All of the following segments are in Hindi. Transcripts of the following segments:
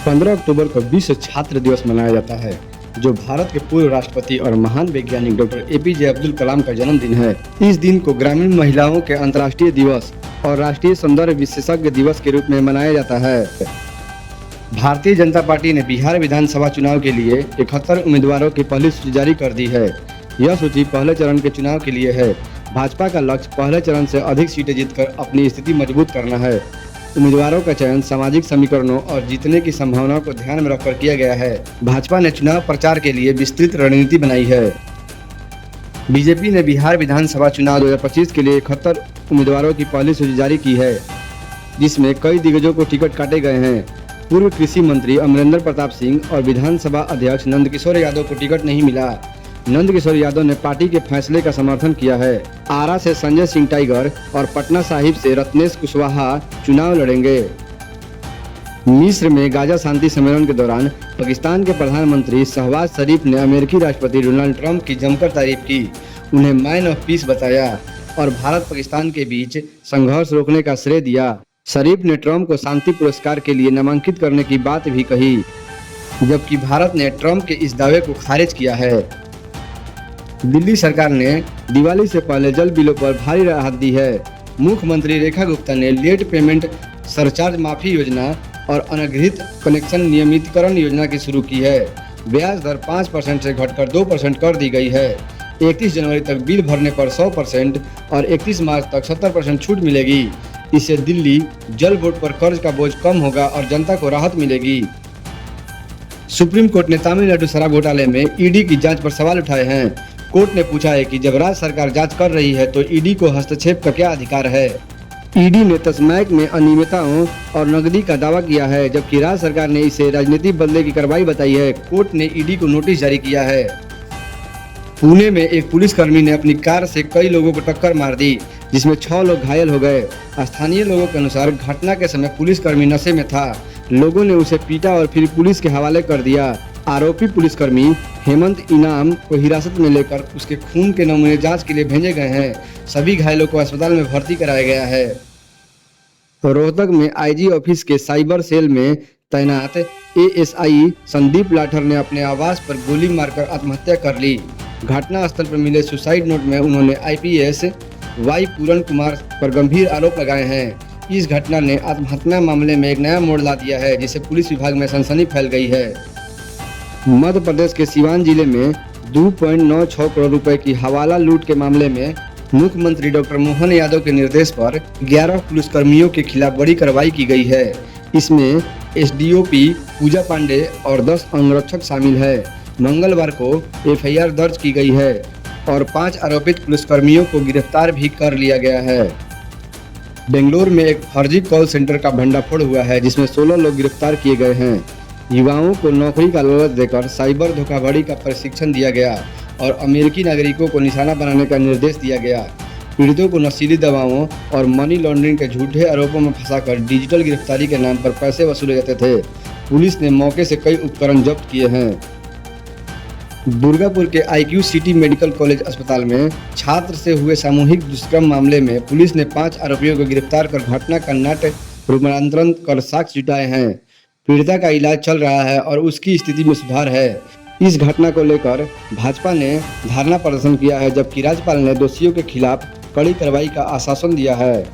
15 अक्टूबर को विश्व छात्र दिवस मनाया जाता है, जो भारत के पूर्व राष्ट्रपति और महान वैज्ञानिक डॉक्टर एपीजे अब्दुल कलाम का जन्मदिन है। इस दिन को ग्रामीण महिलाओं के अंतर्राष्ट्रीय दिवस और राष्ट्रीय सौंदर्य विशेषज्ञ दिवस के रूप में मनाया जाता है। भारतीय जनता पार्टी ने बिहार विधानसभा चुनाव के लिए 71 उम्मीदवारों की पहली सूची जारी कर दी है। यह सूची पहले चरण के चुनाव के लिए है। भाजपा का लक्ष्य पहले चरण से अधिक सीटें जीतकर अपनी स्थिति मजबूत करना है। उम्मीदवारों का चयन सामाजिक समीकरणों और जीतने की संभावनाओं को ध्यान में रखकर किया गया है। भाजपा ने चुनाव प्रचार के लिए विस्तृत रणनीति बनाई है। बीजेपी ने बिहार विधानसभा चुनाव 2025 के लिए 71 उम्मीदवारों की पहली सूची जारी की है, जिसमें कई दिग्गजों को टिकट काटे गए हैं। पूर्व कृषि मंत्री अमरेंद्र प्रताप सिंह और विधानसभा अध्यक्ष नंदकिशोर यादव को टिकट नहीं मिला। नंदकिशोर यादव ने पार्टी के फैसले का समर्थन किया है। आरा से संजय सिंह टाइगर और पटना साहिब से रत्नेश कुशवाहा चुनाव लड़ेंगे। मिस्र में गाजा शांति सम्मेलन के दौरान पाकिस्तान के प्रधानमंत्री शहबाज शरीफ ने अमेरिकी राष्ट्रपति डोनाल्ड ट्रंप की जमकर तारीफ की, उन्हें मैन ऑफ पीस बताया और भारत पाकिस्तान के बीच संघर्ष रोकने का श्रेय दिया। शरीफ ने ट्रंप को शांति पुरस्कार के लिए नामांकित करने की बात भी कही, जबकि भारत ने ट्रंप के इस दावे को खारिज किया है। दिल्ली सरकार ने दिवाली से पहले जल बिलों पर भारी राहत दी है। मुख्यमंत्री रेखा गुप्ता ने लेट पेमेंट सरचार्ज माफी योजना और अनधिकृत कनेक्शन नियमितीकरण योजना की शुरू की है। ब्याज दर 5% से घटकर 2% कर दी गई है। 31 जनवरी तक बिल भरने पर 100% और 31 मार्च तक 70% छूट मिलेगी। इससे दिल्ली जल बोर्ड पर कर्ज का बोझ कम होगा और जनता को राहत मिलेगी। सुप्रीम कोर्ट ने तमिलनाडु शराब घोटाले में ईडी की जांच पर सवाल उठाए हैं। कोर्ट ने पूछा है कि जब राज्य सरकार जांच कर रही है तो ईडी को हस्तक्षेप का क्या अधिकार है। ईडी ने तस्मैक में अनियमितताओं और नकदी का दावा किया है, जबकि राज्य सरकार ने इसे राजनीतिक बदले की कार्रवाई बताई है। कोर्ट ने ईडी को नोटिस जारी किया है। पुणे में एक पुलिसकर्मी ने अपनी कार से कई लोगों को टक्कर मार दी, जिसमें 6 लोग घायल हो गए। स्थानीय लोगों के अनुसार घटना के समय पुलिसकर्मी नशे में था। लोगों ने उसे पीटा और फिर पुलिस के हवाले कर दिया। आरोपी पुलिसकर्मी हेमंत इनाम को हिरासत में लेकर उसके खून के नमूने जांच के लिए भेजे गए हैं। सभी घायलों को अस्पताल में भर्ती कराया गया है। रोहतक में आईजी ऑफिस के साइबर सेल में तैनात एएसआई संदीप लाठर ने अपने आवास पर गोली मारकर आत्महत्या कर ली। घटना स्थल पर मिले सुसाइड नोट में उन्होंने आईपीएस वाई पूरन कुमार पर गंभीर आरोप लगाए हैं। इस घटना ने आत्महत्या मामले में एक नया मोड़ ला दिया है, जिससे पुलिस विभाग में सनसनी फैल गई है। मध्य प्रदेश के सिवान जिले में 2.96 करोड़ रुपए की हवाला लूट के मामले में मुख्यमंत्री डॉक्टर मोहन यादव के निर्देश पर 11 पुलिसकर्मियों के खिलाफ बड़ी कार्रवाई की गई है। इसमें एसडीओपी पूजा पांडे और 10 अंगरक्षक शामिल है। मंगलवार को एफआईआर दर्ज की गई है और 5 आरोपित पुलिसकर्मियों को गिरफ्तार भी कर लिया गया है। बेंगलुरु में एक फर्जी कॉल सेंटर का भंडाफोड़ हुआ है, जिसमें 16 लोग गिरफ्तार किए गए हैं। युवाओं को नौकरी का लालच देकर साइबर धोखाधड़ी का प्रशिक्षण दिया गया और अमेरिकी नागरिकों को निशाना बनाने का निर्देश दिया गया। पीड़ितों को नशीली दवाओं और मनी लॉन्ड्रिंग के झूठे आरोपों में फंसाकर डिजिटल गिरफ्तारी के नाम पर पैसे वसूले जाते थे। पुलिस ने मौके से कई उपकरण जब्त किए हैं। दुर्गापुर के आईक्यू सिटी मेडिकल कॉलेज अस्पताल में छात्र से हुए सामूहिक दुष्कर्म मामले में पुलिस ने 5 आरोपियों को गिरफ्तार कर घटना का नाट्य रूपांतरण कर साक्ष्य जुटाए हैं। पीड़िता का इलाज चल रहा है और उसकी स्थिति में सुधार है। इस घटना को लेकर भाजपा ने धरना प्रदर्शन किया है, जबकि राज्यपाल ने दोषियों के खिलाफ कड़ी कार्रवाई का आश्वासन दिया है।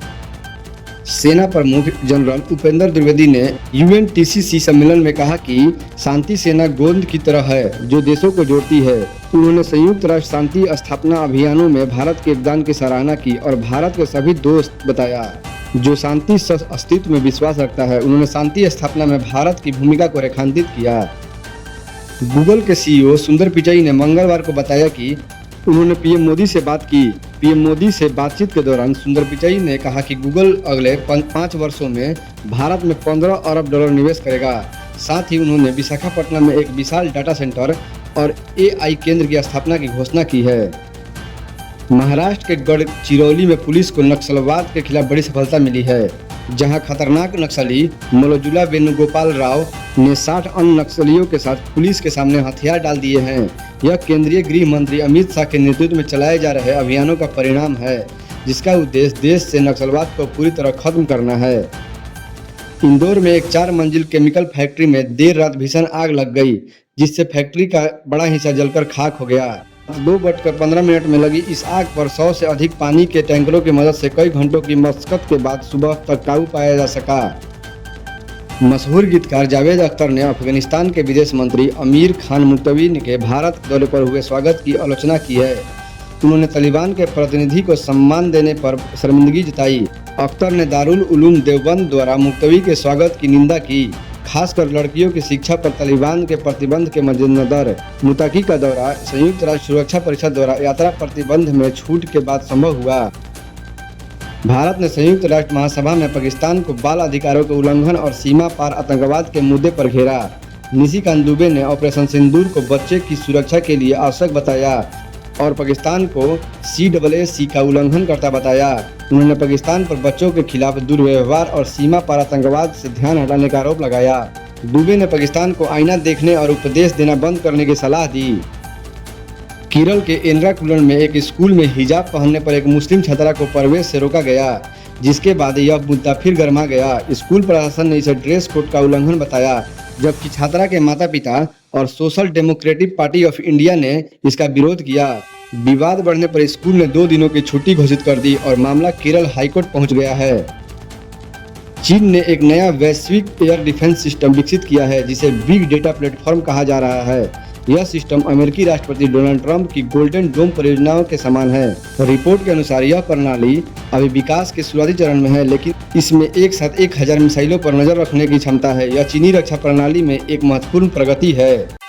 सेना प्रमुख जनरल उपेंद्र द्विवेदी ने यूएनटीसीसी सम्मेलन में कहा कि शांति सेना गोंद की तरह है जो देशों को जोड़ती है। उन्होंने संयुक्त राष्ट्र शांति स्थापना अभियानों में भारत के योगदान की सराहना की और भारत के सभी दोस्त बताया जो शांति सह अस्तित्व में विश्वास रखता है। उन्होंने शांति स्थापना में भारत की भूमिका को रेखांकित किया। गूगल के सीईओ सुंदर पिचाई ने मंगलवार को बताया कि उन्होंने पीएम मोदी से बात की। पीएम मोदी से बातचीत के दौरान सुंदर पिचाई ने कहा कि गूगल अगले 5 वर्षों में भारत में $15 अरब निवेश करेगा। साथ ही उन्होंने विशाखापट्टनम में एक विशाल डाटा सेंटर और एआई केंद्र की स्थापना की घोषणा की है। महाराष्ट्र के गढ़चिरौली में पुलिस को नक्सलवाद के खिलाफ बड़ी सफलता मिली है, जहां खतरनाक नक्सली मलोजुला वेणुगोपाल राव ने 60 अन्य नक्सलियों के साथ पुलिस के सामने हथियार डाल दिए हैं। यह केंद्रीय गृह मंत्री अमित शाह के नेतृत्व में चलाए जा रहे अभियानों का परिणाम है, जिसका उद्देश्य देश से नक्सलवाद को पूरी तरह खत्म करना है। इंदौर में एक 4 मंजिल केमिकल फैक्ट्री में देर रात भीषण आग लग गई, जिससे फैक्ट्री का बड़ा हिस्सा जलकर खाक हो गया। 2:15 में लगी इस आग पर 100 से अधिक पानी के टैंकरों की मदद से कई घंटों की मशक्कत के बाद सुबह तक काबू पाया जा सका। मशहूर गीतकार जावेद अख्तर ने अफगानिस्तान के विदेश मंत्री अमीर खान मुक्तवी के भारत दौरे पर हुए स्वागत की आलोचना की है। उन्होंने तालिबान के प्रतिनिधि को सम्मान देने पर शर्मिंदगी जताई। अख्तर ने दारुल उलूम देवबंद द्वारा मुक्तवी के स्वागत की निंदा की, खासकर लड़कियों की शिक्षा पर तालिबान के प्रतिबंध के मद्देनजर। मुत्तकी का दौरा संयुक्त राष्ट्र सुरक्षा परिषद द्वारा यात्रा प्रतिबंध में छूट के बाद संभव हुआ। भारत ने संयुक्त राष्ट्र महासभा में पाकिस्तान को बाल अधिकारों के उल्लंघन और सीमा पार आतंकवाद के मुद्दे पर घेरा। निशिकांत दुबे ने ऑपरेशन सिंदूर को बच्चे की सुरक्षा के लिए आवश्यक बताया और पाकिस्तान को CAA का उल्लंघन करता बताया। उन्होंने पाकिस्तान पर बच्चों के खिलाफ दुर्व्यवहार और सीमा पार आतंकवाद से ध्यान हटाने का आरोप लगाया। दुबे ने पाकिस्तान को आईना देखने और उपदेश देना बंद करने की सलाह दी। केरल के एर्नाकुलम में एक स्कूल में हिजाब पहनने पर एक मुस्लिम छात्रा को प्रवेश से रोका गया, जिसके बाद यह मुद्दा फिर गर्मा गया। स्कूल प्रशासन ने इसे ड्रेस कोड का उल्लंघन बताया, जबकि छात्रा के माता पिता और social democratic party of India ने इसका विरोध किया। विवाद बढ़ने पर स्कूल ने 2 दिनों की छुट्टी घोषित कर दी और मामला केरल हाईकोर्ट पहुंच गया है। चीन ने एक नया वैश्विक एयर डिफेंस सिस्टम विकसित किया है, जिसे बिग डेटा प्लेटफॉर्म कहा जा रहा है। यह सिस्टम अमेरिकी राष्ट्रपति डोनाल्ड ट्रंप की गोल्डन डोम परियोजनाओं के समान है। रिपोर्ट के अनुसार यह प्रणाली अभी विकास के शुरुआती चरण में है, लेकिन इसमें एक साथ 1000 मिसाइलों पर नजर रखने की क्षमता है। यह चीनी रक्षा प्रणाली में एक महत्वपूर्ण प्रगति है।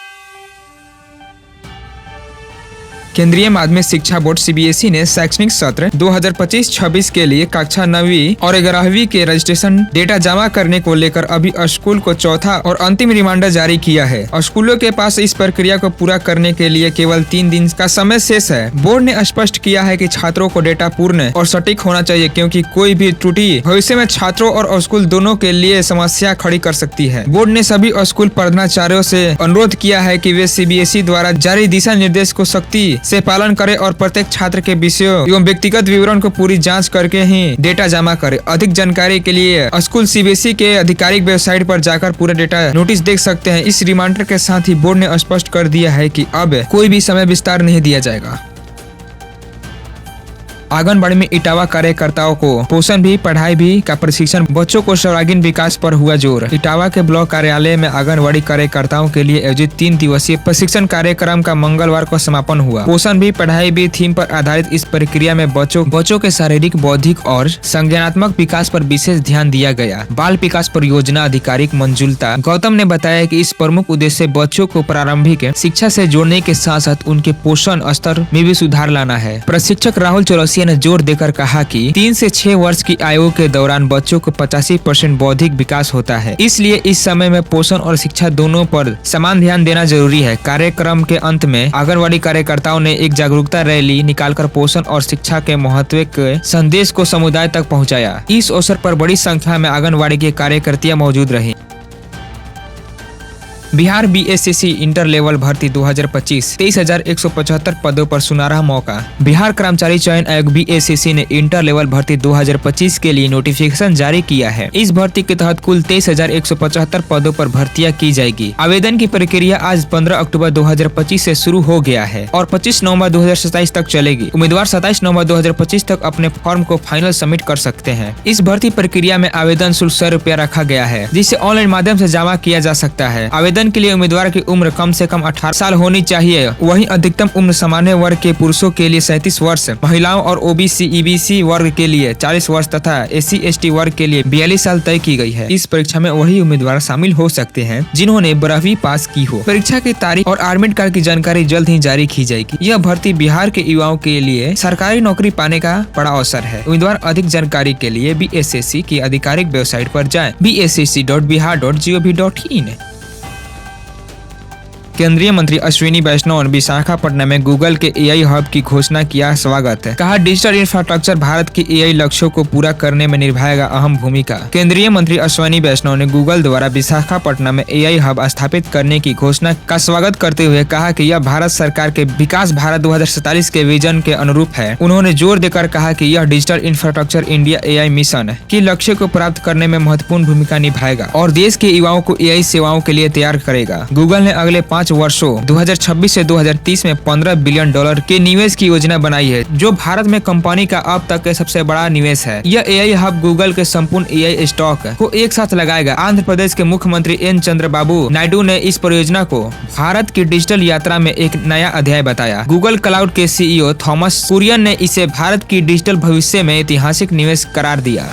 केंद्रीय माध्यमिक शिक्षा बोर्ड CBSE ने शैक्षणिक सत्र 2025-26 के लिए कक्षा 9वीं और 11वीं के रजिस्ट्रेशन डेटा जमा करने को लेकर अभी स्कूल को चौथा और अंतिम रिमाइंडर जारी किया है। स्कूलों के पास इस प्रक्रिया को पूरा करने के लिए केवल 3 दिन का समय शेष है। बोर्ड ने स्पष्ट किया है कि छात्रों को डेटा पूर्ण और सटीक होना चाहिए, क्योंकि कोई भी त्रुटि भविष्य में छात्रों और स्कूल दोनों के लिए समस्या खड़ी कर सकती है। बोर्ड ने सभी स्कूल प्रधानाचार्यों से अनुरोध किया है कि वे CBSE द्वारा जारी दिशा निर्देश को सख्ती से पालन करें और प्रत्येक छात्र के विषयों एवं व्यक्तिगत विवरण को पूरी जांच करके ही डेटा जमा करें। अधिक जानकारी के लिए स्कूल CBSE के आधिकारिक वेबसाइट पर जाकर पूरा डेटा नोटिस देख सकते हैं। इस रिमाइंडर के साथ ही बोर्ड ने स्पष्ट कर दिया है कि अब कोई भी समय विस्तार नहीं दिया जाएगा। आंगनबाड़ी में इटावा कार्यकर्ताओं को पोषण भी पढ़ाई भी का प्रशिक्षण, बच्चों को सर्वांगीण विकास पर हुआ जोर। इटावा के ब्लॉक कार्यालय में आंगनबाड़ी कार्यकर्ताओं के लिए आयोजित 3 दिवसीय प्रशिक्षण कार्यक्रम का मंगलवार को समापन हुआ। पोषण भी पढ़ाई भी थीम पर आधारित इस प्रक्रिया में बच्चों के शारीरिक, बौद्धिक और संज्ञानात्मक विकास पर विशेष ध्यान दिया गया। बाल विकास परियोजना अधिकारी मंजुलता गौतम ने बताया कि इस प्रमुख उद्देश्य बच्चों को प्रारंभिक शिक्षा से जोड़ने के साथ साथ उनके पोषण स्तर में भी सुधार लाना है। प्रशिक्षक राहुल चौरसिया ने जोर देकर कहा कि 3 से 6 वर्ष की आयु के दौरान बच्चों को 85% बौद्धिक विकास होता है, इसलिए इस समय में पोषण और शिक्षा दोनों पर समान ध्यान देना जरूरी है। कार्यक्रम के अंत में आंगनबाड़ी कार्यकर्ताओं ने एक जागरूकता रैली निकालकर पोषण और शिक्षा के महत्व के संदेश को समुदाय तक पहुंचाया। इस अवसर पर बड़ी संख्या में आंगनबाड़ी के कार्यकर्तियां मौजूद रही। बिहार BSCC इंटर लेवल भर्ती 2025 23,175 पदों पर सुनहरा मौका। बिहार कर्मचारी चयन आयोग BSCC ने इंटर लेवल भर्ती 2025 के लिए नोटिफिकेशन जारी किया है। इस भर्ती के तहत कुल 23,175 पदों पर भर्तियां की जाएगी। आवेदन की प्रक्रिया आज 15 अक्टूबर 2025 से शुरू हो गया है और 25 नवंबर 2027 तक चलेगी। उम्मीदवार 27 नवंबर 2025 तक अपने फॉर्म को फाइनल सबमिट कर सकते हैं। इस भर्ती प्रक्रिया में आवेदन शुल्क 100 रुपया रखा गया है, जिसे ऑनलाइन माध्यम से जमा किया जा सकता है। आवेदन के लिए उम्मीदवार की उम्र कम से कम 18 साल होनी चाहिए। वहीं अधिकतम उम्र सामान्य वर्ग के पुरुषों के लिए 37 वर्ष, महिलाओं और OBC EBC वर्ग के लिए 40 वर्ष तथा SC ST वर्ग के लिए 42 साल तय की गई है। इस परीक्षा में वही उम्मीदवार शामिल हो सकते हैं जिन्होंने 12वीं पास की हो। परीक्षा की तारीख और एडमिट कार्ड की जानकारी जल्द ही जारी की जाएगी। यह भर्ती बिहार के युवाओं के लिए सरकारी नौकरी पाने का बड़ा अवसर है। उम्मीदवार अधिक जानकारी के लिए BSCC की आधिकारिक वेबसाइट पर जाएं, bscc.bihar.gov.in। केंद्रीय मंत्री अश्विनी वैष्णव ने विशाखापट्टनम में गूगल के एआई हब की घोषणा किया। स्वागत है। कहा डिजिटल इंफ्रास्ट्रक्चर भारत की एआई लक्ष्यों को पूरा करने में निभाएगा अहम भूमिका। केंद्रीय मंत्री अश्विनी वैष्णव ने गूगल द्वारा विशाखापट्टनम में एआई हब स्थापित करने की घोषणा का स्वागत करते हुए कहा कि यह भारत सरकार के विकास भारत 2047 के विजन के अनुरूप है। उन्होंने जोर देकर कहा कि यह digital infrastructure India AI mission के लक्ष्य को प्राप्त करने में महत्वपूर्ण भूमिका निभाएगा और देश के युवाओं को एआई सेवाओं के लिए तैयार करेगा। गूगल ने अगले 5 वर्षों 2026 से 2030 में $15 बिलियन के निवेश की योजना बनाई है, जो भारत में कंपनी का अब तक का सबसे बड़ा निवेश है। यह एआई हब गूगल के संपूर्ण एआई स्टॉक को एक साथ लगाएगा। आंध्र प्रदेश के मुख्यमंत्री एन चंद्रबाबू नायडू ने इस परियोजना को भारत की डिजिटल यात्रा में एक नया अध्याय बताया। गूगल क्लाउड के सीईओ थॉमस कुरियन ने इसे भारत की डिजिटल भविष्य में ऐतिहासिक निवेश करार दिया।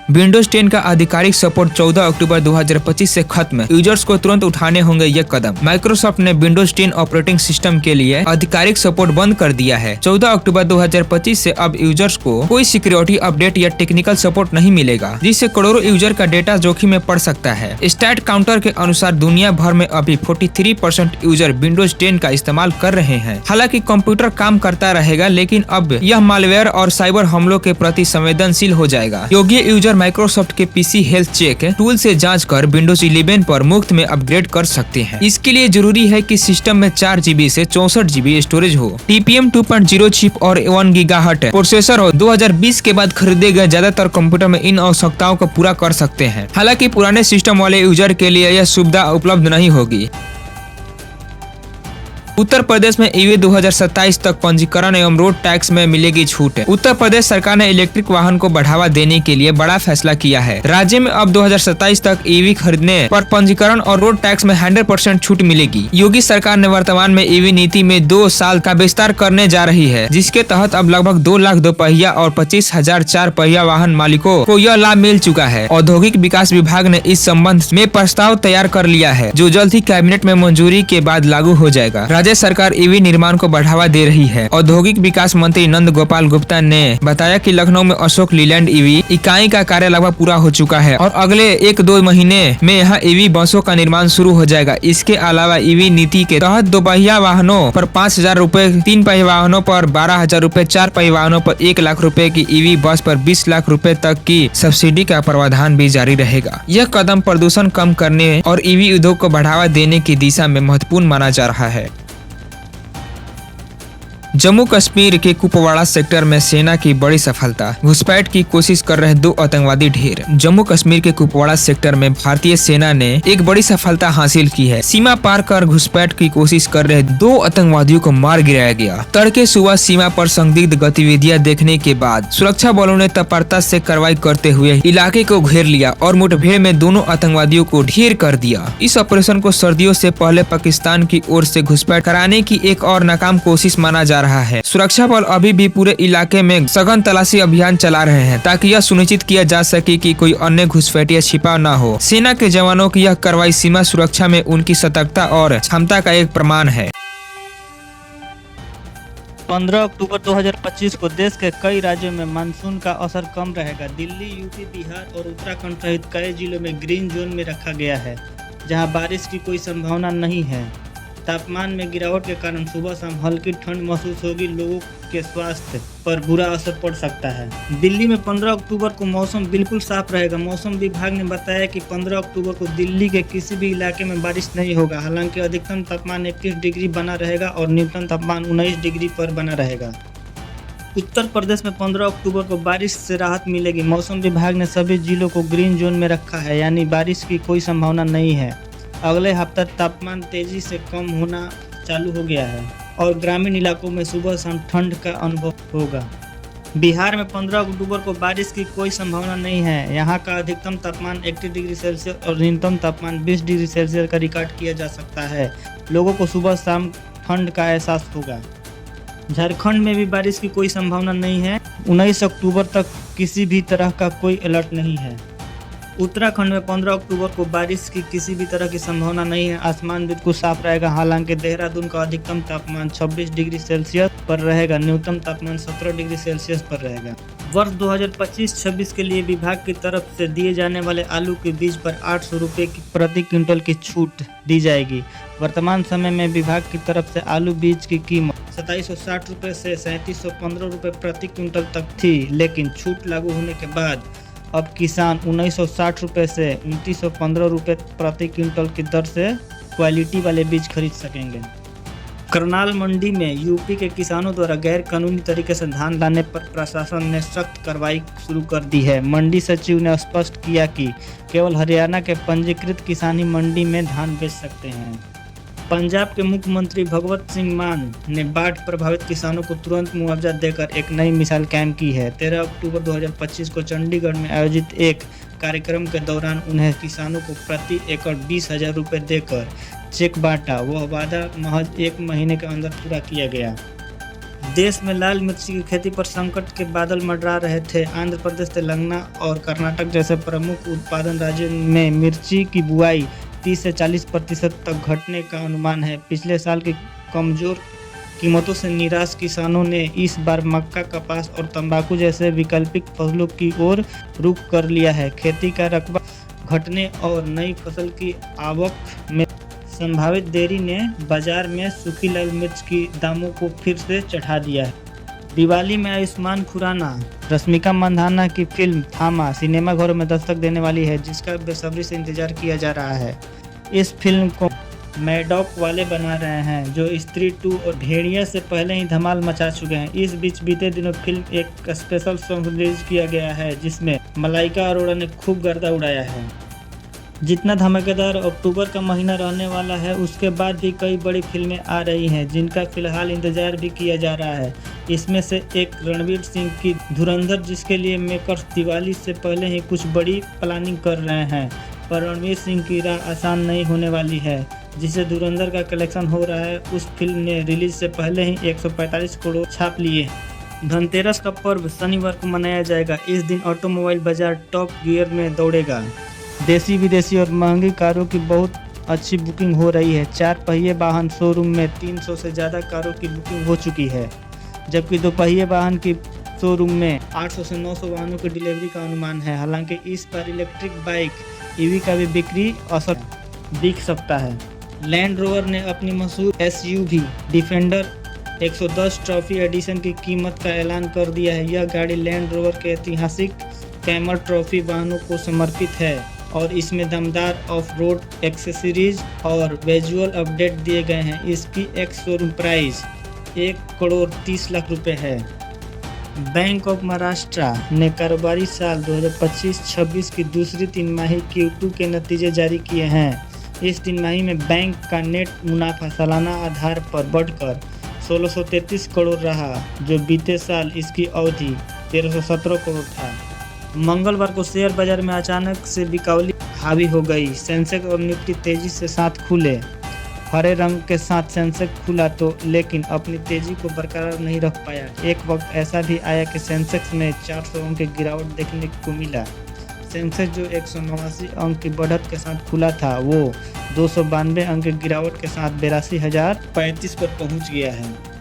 विंडोज 10 का आधिकारिक सपोर्ट 14 अक्टूबर 2025 से खत्म। यूजर्स को तुरंत उठाने होंगे ये कदम। माइक्रोसॉफ्ट ने विंडोज 10 ऑपरेटिंग सिस्टम के लिए आधिकारिक सपोर्ट बंद कर दिया है। 14 अक्टूबर 2025 से अब यूजर्स को कोई सिक्योरिटी अपडेट या टेक्निकल सपोर्ट नहीं मिलेगा, जिससे करोड़ों यूजर का डेटा जोखिम में पड़ सकता है। स्टैट काउंटर के अनुसार दुनिया भर में अभी 43% यूजर विंडोज 10 का इस्तेमाल कर रहे हैं। हालांकि कंप्यूटर काम करता रहेगा, लेकिन अब यह मालवेयर और साइबर हमलों के प्रति संवेदनशील हो जाएगा। योग्य यूजर माइक्रोसॉफ्ट के पीसी हेल्थ चेक टूल से जांच कर विंडोज 11 पर मुफ्त में अपग्रेड कर सकते हैं। इसके लिए जरूरी है कि सिस्टम में 4 GB से 64 GB स्टोरेज हो, TPM 2.0 चिप और 1 GHz प्रोसेसर हो। 2020 के बाद खरीदे गए ज्यादातर कंप्यूटर में इन आवश्यकताओं को पूरा कर सकते हैं। हालांकि पुराने सिस्टम वाले यूजर के लिए यह सुविधा उपलब्ध नहीं होगी। उत्तर प्रदेश में ईवी 2027 तक पंजीकरण एवं रोड टैक्स में मिलेगी छूट। उत्तर प्रदेश सरकार ने इलेक्ट्रिक वाहन को बढ़ावा देने के लिए बड़ा फैसला किया है। राज्य में अब 2027 तक ईवी खरीदने पर पंजीकरण और रोड टैक्स में 100% छूट मिलेगी। योगी सरकार ने वर्तमान में ईवी नीति में 2 साल का विस्तार करने जा रही है, जिसके तहत अब लगभग 2 लाख दोपहिया और 25,000 4 पहिया वाहन मालिकों को यह लाभ मिल चुका है। औद्योगिक विकास विभाग ने इस संबंध में प्रस्ताव तैयार कर लिया है, जो जल्द ही कैबिनेट में मंजूरी के बाद लागू हो जाएगा। राज्य सरकार ईवी निर्माण को बढ़ावा दे रही है। औद्योगिक विकास मंत्री नंद गोपाल गुप्ता ने बताया कि लखनऊ में अशोक लीलैंड ईवी इकाई का कार्य लगभग पूरा हो चुका है और अगले 1-2 महीने में यहाँ ईवी बसों का निर्माण शुरू हो जाएगा। इसके अलावा ईवी नीति के तहत 2 पहिया वाहनों पर 5,000 रूपए, 3 पहिया वाहनों पर 12,000 रूपए, 4 पहिया वाहनों पर 1 लाख रूपए की ईवी बस पर 20 लाख रूपए तक की सब्सिडी का प्रावधान भी जारी रहेगा। यह कदम प्रदूषण कम करने और ईवी उद्योग को बढ़ावा देने की दिशा में महत्वपूर्ण माना जा रहा है। जम्मू कश्मीर के कुपवाड़ा सेक्टर में सेना की बड़ी सफलता। घुसपैठ की कोशिश कर रहे 2 आतंकवादी ढेर। जम्मू कश्मीर के कुपवाड़ा सेक्टर में भारतीय सेना ने एक बड़ी सफलता हासिल की है। सीमा पार कर घुसपैठ की कोशिश कर रहे 2 आतंकवादियों को मार गिराया गया। तड़के सुबह सीमा पर संदिग्ध गतिविधियां देखने के बाद सुरक्षा बलों ने तत्परता से कार्रवाई करते हुए इलाके को घेर लिया और मुठभेड़ में दोनों आतंकवादियों को ढेर कर दिया। इस ऑपरेशन को सर्दियों से पहले पाकिस्तान की ओर से घुसपैठ कराने की एक और नाकाम कोशिश माना जा रहा है। सुरक्षा बल अभी भी पूरे इलाके में सघन तलाशी अभियान चला रहे हैं, ताकि यह सुनिश्चित किया जा सके कि कोई अन्य घुसपैठिया छिपा न हो। सेना के जवानों की यह कार्रवाई सीमा सुरक्षा में उनकी सतर्कता और क्षमता का एक प्रमाण है। 15 अक्टूबर 2025 को देश के कई राज्यों में मानसून का असर कम रहेगा। दिल्ली, यूपी, बिहार और उत्तराखंड सहित कई जिलों में ग्रीन जोन में रखा गया है, जहां बारिश की कोई संभावना नहीं है। तापमान में गिरावट के कारण सुबह शाम हल्की ठंड महसूस होगी। लोगों के स्वास्थ्य पर बुरा असर पड़ सकता है। दिल्ली में 15 अक्टूबर को मौसम बिल्कुल साफ रहेगा। मौसम विभाग ने बताया कि 15 अक्टूबर को दिल्ली के किसी भी इलाके में बारिश नहीं होगा। हालांकि अधिकतम तापमान 21 डिग्री बना रहेगा और न्यूनतम तापमान 19 डिग्री पर बना रहेगा। उत्तर प्रदेश में 15 अक्टूबर को बारिश से राहत मिलेगी। मौसम विभाग ने सभी जिलों को ग्रीन जोन में रखा है, यानी बारिश की कोई संभावना नहीं है। अगले हफ्ते तापमान तेजी से कम होना चालू हो गया है और ग्रामीण इलाकों में सुबह शाम ठंड का अनुभव होगा। बिहार में 15 अक्टूबर को बारिश की कोई संभावना नहीं है। यहाँ का अधिकतम तापमान 31 डिग्री सेल्सियस और न्यूनतम तापमान 20 डिग्री सेल्सियस का रिकॉर्ड किया जा सकता है। लोगों को सुबह शाम ठंड का एहसास होगा। झारखंड में भी बारिश की कोई संभावना नहीं है। 19 अक्टूबर तक किसी भी तरह का कोई अलर्ट नहीं है। उत्तराखंड में 15 अक्टूबर को बारिश की किसी भी तरह की संभावना नहीं है। आसमान बिल्कुल साफ रहेगा। हालांकि देहरादून का अधिकतम तापमान 26 डिग्री सेल्सियस पर रहेगा, न्यूनतम तापमान 17 डिग्री सेल्सियस पर रहेगा। वर्ष 2025-26 के लिए विभाग की तरफ से दिए जाने वाले आलू के बीज पर 800 रुपये की प्रति क्विंटल की छूट दी जाएगी। वर्तमान समय में विभाग की तरफ से आलू बीज की कीमत 2760 रुपये से 3715 रुपये प्रति क्विंटल तक थी, लेकिन छूट लागू होने के बाद अब किसान 1960 रुपये से 2915 रुपये प्रति क्विंटल की दर से क्वालिटी वाले बीज खरीद सकेंगे। करनाल मंडी में यूपी के किसानों द्वारा गैर कानूनी तरीके से धान लाने पर प्रशासन ने सख्त कार्रवाई शुरू कर दी है। मंडी सचिव ने स्पष्ट किया कि केवल हरियाणा के पंजीकृत किसान ही मंडी में धान बेच सकते हैं। पंजाब के मुख्यमंत्री भगवत सिंह मान ने बाढ़ प्रभावित किसानों को तुरंत मुआवजा देकर एक नई मिसाल कायम की है। 13 अक्टूबर 2025 को चंडीगढ़ में आयोजित एक कार्यक्रम के दौरान उन्हें किसानों को प्रति एकड़ 20,000 रुपये देकर चेक बांटा। वह वादा महज 1 महीने के अंदर पूरा किया गया। देश में लाल मिर्ची की खेती पर संकट के बादल मंडरा रहे थे। आंध्र प्रदेश, तेलंगाना और कर्नाटक जैसे प्रमुख उत्पादन राज्यों में मिर्ची की बुआई 30 से 40% तक घटने का अनुमान है। पिछले साल की कमजोर कीमतों से निराश किसानों ने इस बार मक्का, कपास और तंबाकू जैसे वैकल्पिक फसलों की ओर रुख कर लिया है। खेती का रकबा घटने और नई फसल की आवक में संभावित देरी ने बाजार में सूखी लाल मिर्च की दामों को फिर से चढ़ा दिया है। दिवाली में आयुष्मान खुराना, रश्मिका मंदाना की फिल्म थामा सिनेमाघरों में दस्तक देने वाली है, जिसका बेसब्री से इंतजार किया जा रहा है। इस फिल्म को मैडॉक वाले बना रहे हैं, जो स्त्री 2 और भेड़िया से पहले ही धमाल मचा चुके हैं। इस बीच बीते दिनों फिल्म एक स्पेशल सॉन्ग रिलीज किया गया है, जिसमें मलाइका अरोड़ा ने खूब गर्दा उड़ाया है। जितना धमाकेदार अक्टूबर का महीना रहने वाला है, उसके बाद भी कई बड़ी फिल्में आ रही हैं, जिनका फिलहाल इंतजार भी किया जा रहा है। इसमें से एक रणवीर सिंह की धुरंधर, जिसके लिए मेकर्स दिवाली से पहले ही कुछ बड़ी प्लानिंग कर रहे हैं। पर रणवीर सिंह की राह आसान नहीं होने वाली है। जिसे धुरंधर का कलेक्शन हो रहा है, उस फिल्म ने रिलीज से पहले ही 145 करोड़ छाप लिए। धनतेरस का पर्व शनिवार को मनाया जाएगा। इस दिन ऑटोमोबाइल बाजार टॉप गियर में दौड़ेगा। देसी, विदेशी और महंगी कारों की बहुत अच्छी बुकिंग हो रही है। 4 पहिए वाहन शोरूम में 300 से ज़्यादा कारों की बुकिंग हो चुकी है, जबकि 2 पहिए वाहन की शोरूम में 800 से 900 वाहनों की डिलीवरी का अनुमान है। हालांकि इस बार इलेक्ट्रिक बाइक ईवी का भी बिक्री औसत दिख सकता है। लैंड रोवर ने अपनी मशहूर एसयूवी डिफेंडर 110 ट्रॉफी एडिशन की कीमत का ऐलान कर दिया है। यह गाड़ी लैंड रोवर के ऐतिहासिक कैमल ट्रॉफी वाहनों को समर्पित है और इसमें दमदार ऑफ रोड एक्सेसरीज और विजुअल अपडेट दिए गए हैं। इसकी एक्स शोरूम प्राइस 1,30,00,000 रुपये है। बैंक ऑफ महाराष्ट्र ने कारोबारी साल 2025-26 की दूसरी तिमाही Q2 के नतीजे जारी किए हैं। इस तिमाही में बैंक का नेट मुनाफा सालाना आधार पर बढ़कर 1633 करोड़ रहा, जो बीते साल इसकी अवधि 1317 करोड़ था। मंगलवार को शेयर बाजार में अचानक से बिकौली हावी हो गई। सेंसेक्स और निफ्टी तेजी से साथ खुले। हरे रंग के साथ सेंसेक्स खुला तो लेकिन अपनी तेजी को बरकरार नहीं रख पाया। एक वक्त ऐसा भी आया कि सेंसेक्स में 400 अंक की गिरावट देखने को मिला। सेंसेक्स जो 189 अंक की बढ़त के साथ खुला था, वो 292 अंक की गिरावट के साथ 82,035 पर पहुंच गया है।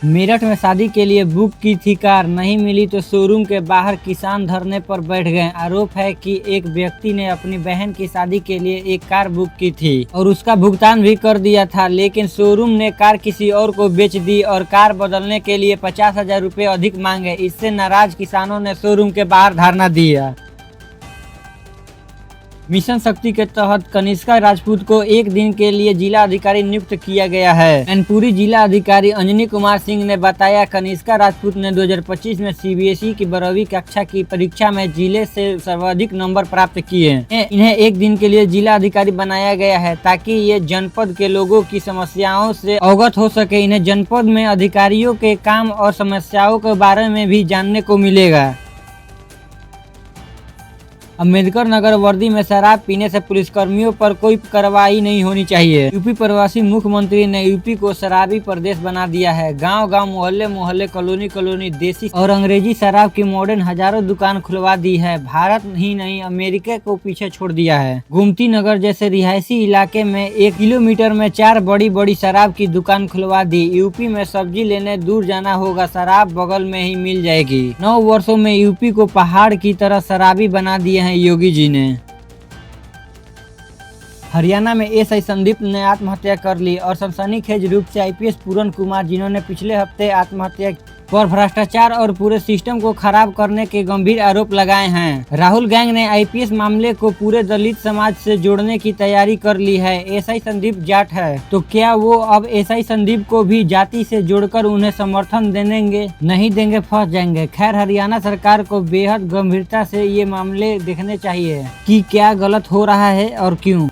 मेरठ में शादी के लिए बुक की थी कार, नहीं मिली तो शोरूम के बाहर किसान धरने पर बैठ गए। आरोप है कि एक व्यक्ति ने अपनी बहन की शादी के लिए एक कार बुक की थी और उसका भुगतान भी कर दिया था, लेकिन शोरूम ने कार किसी और को बेच दी और कार बदलने के लिए 50,000 रुपये अधिक मांगे। इससे नाराज किसानों ने शोरूम के बाहर धरना दिया। मिशन शक्ति के तहत कनिष्का राजपूत को 1 दिन के लिए जिला अधिकारी नियुक्त किया गया है। मैनपुरी जिला अधिकारी अंजनी कुमार सिंह ने बताया, कनिष्का राजपूत ने 2025 में CBSE की 12वीं कक्षा की परीक्षा में जिले से सर्वाधिक नंबर प्राप्त किए। इन्हें 1 दिन के लिए जिला अधिकारी बनाया गया है ताकि ये जनपद के लोगों की समस्याओं से अवगत हो सके। इन्हें जनपद में अधिकारियों के काम और समस्याओं के बारे में भी जानने को मिलेगा। अम्बेडकर नगर वर्दी में शराब पीने से पुलिसकर्मियों पर कोई कार्रवाई नहीं होनी चाहिए। यूपी प्रवासी मुख्यमंत्री ने यूपी को शराबी प्रदेश बना दिया है। गांव गांव, मोहल्ले मोहल्ले, कॉलोनी कॉलोनी देसी और अंग्रेजी शराब की मॉडर्न हजारों दुकान खुलवा दी है। भारत ही नहीं, अमेरिका को पीछे छोड़ दिया है। गोमती नगर जैसे रिहायशी इलाके में 1 किलोमीटर में 4 बड़ी बड़ी शराब की दुकान खुलवा दी। यूपी में सब्जी लेने दूर जाना होगा, शराब बगल में ही मिल जाएगी। 9 वर्षों में यूपी को पहाड़ की तरह शराबी बना दिए हैं योगी जी ने। हरियाणा में एसआई संदीप ने आत्महत्या कर ली और सनसनीखेज रूप से आईपीएस पूरन कुमार, जिन्होंने पिछले हफ्ते आत्महत्या पर भ्रष्टाचार और पूरे सिस्टम को खराब करने के गंभीर आरोप लगाए हैं। राहुल गैंग ने आईपीएस मामले को पूरे दलित समाज से जोड़ने की तैयारी कर ली है। एसआई संदीप जाट है, तो क्या वो अब एसआई संदीप को भी जाति से जोड़कर उन्हें समर्थन देंगे? नहीं देंगे, फंस जाएंगे। खैर, हरियाणा सरकार को बेहद गंभीरता से ये मामले देखने चाहिए कि क्या गलत हो रहा है और क्यों।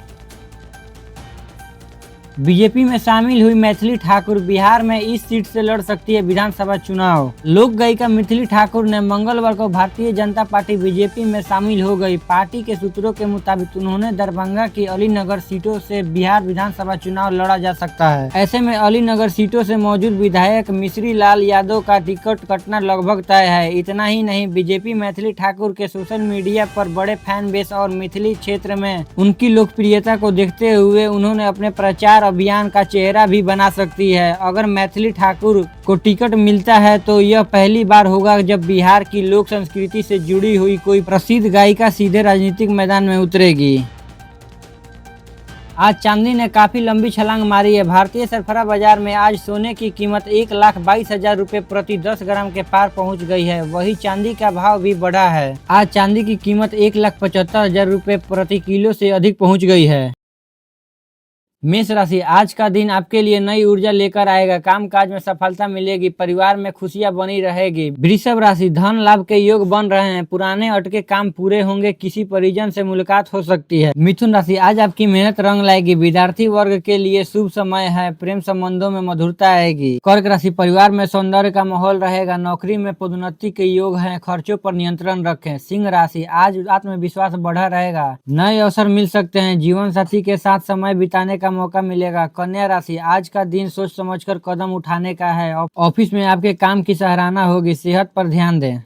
बीजेपी में शामिल हुई मैथिली ठाकुर बिहार में इस सीट से लड़ सकती है विधानसभा चुनाव। लोक गायिका मैथिली ठाकुर ने मंगलवार को भारतीय जनता पार्टी बीजेपी में शामिल हो गई। पार्टी के सूत्रों के मुताबिक उन्होंने दरभंगा की अलीनगर सीटों से बिहार विधानसभा चुनाव लड़ा जा सकता है। ऐसे में अलीनगर सीटों से मौजूद विधायक मिश्री लाल यादव का टिकट कटना लगभग तय है। इतना ही नहीं, बीजेपी मैथिली ठाकुर के सोशल मीडिया पर बड़े फैन बेस और मैथिली क्षेत्र में उनकी लोकप्रियता को देखते हुए उन्होंने अपने प्रचार अभियान का चेहरा भी बना सकती है। अगर मैथिली ठाकुर को टिकट मिलता है तो यह पहली बार होगा जब बिहार की लोक संस्कृति से जुड़ी हुई कोई प्रसिद्ध गायिका सीधे राजनीतिक मैदान में उतरेगी। आज चांदी ने काफी लंबी छलांग मारी है। भारतीय सरफरा बाजार में आज सोने की कीमत 1,22,000 रुपए प्रति 10 ग्राम के पार पहुंच गई है। वही चांदी का भाव भी बढ़ा है। आज चांदी की कीमत 1,75,000 रुपए प्रति किलो से अधिक पहुंच गई है। मेष राशि, आज का दिन आपके लिए नई ऊर्जा लेकर आएगा। कामकाज में सफलता मिलेगी, परिवार में खुशियां बनी रहेगी। वृषभ राशि, धन लाभ के योग बन रहे हैं। पुराने अटके काम पूरे होंगे, किसी परिजन से मुलाकात हो सकती है। मिथुन राशि, आज आपकी मेहनत रंग लाएगी। विद्यार्थी वर्ग के लिए शुभ समय है, प्रेम संबंधों में मधुरता आएगी। कर्क राशि, परिवार में सौंदर्य का माहौल रहेगा। नौकरी में पदोन्नति के योग है, खर्चों पर नियंत्रण रखें। सिंह राशि, आज आत्मविश्वास बढ़ा रहेगा, नए अवसर मिल सकते हैं। जीवन साथी के साथ समय बिताने का मौका मिलेगा। कन्या राशि, आज का दिन सोच समझकर कदम उठाने का है। ऑफिस में आपके काम की सराहना होगी। सेहत पर ध्यान दें।